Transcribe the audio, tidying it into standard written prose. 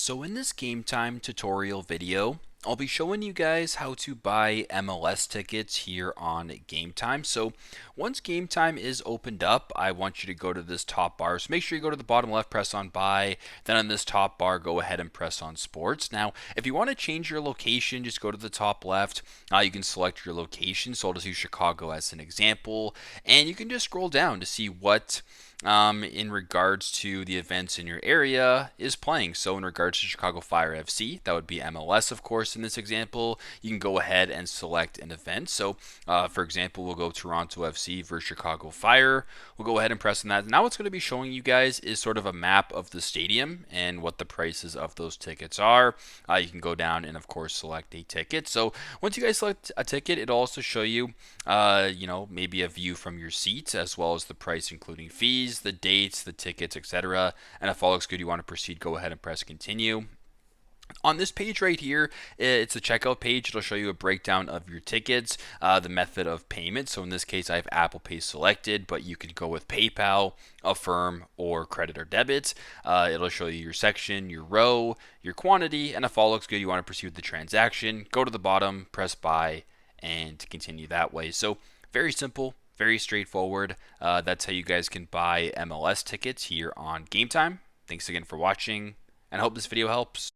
So in this game time tutorial video, I'll be showing you guys how to buy MLS tickets here on Game Time. So once Game Time is opened up, I want you to go to this top bar. So make sure you go to the bottom left, press on buy. Then on this top bar, go ahead and press on sports. Now, if you want to change your location, just go to the top left. You can select your location. So I'll just use Chicago as an example. And you can just scroll down to see what in regards to the events in your area is playing. So in regards to Chicago Fire FC, that would be MLS, of course, in this example. You can go ahead and select an event. So for example, we'll go Toronto FC versus Chicago Fire. We'll go ahead and press on that. Now what's going to be showing you guys is sort of a map of the stadium and what the prices of those tickets are. You can go down and of course select a ticket. So once you guys select a ticket, it'll also show you maybe a view from your seat as well as the price including fees, the dates, the tickets, etc. And if all looks good, you want to proceed, go ahead and press continue. On this page right here, it's the checkout page. It'll show you a breakdown of your tickets, the method of payment. So in this case, I have Apple Pay selected, but you could go with PayPal, Affirm, or credit or debit. It'll show you your section, your row, your quantity, and if all looks good, you want to proceed with the transaction. Go to the bottom, press buy, and continue that way. So very simple, very straightforward. That's how you guys can buy MLS tickets here on Game Time. Thanks again for watching, and I hope this video helps.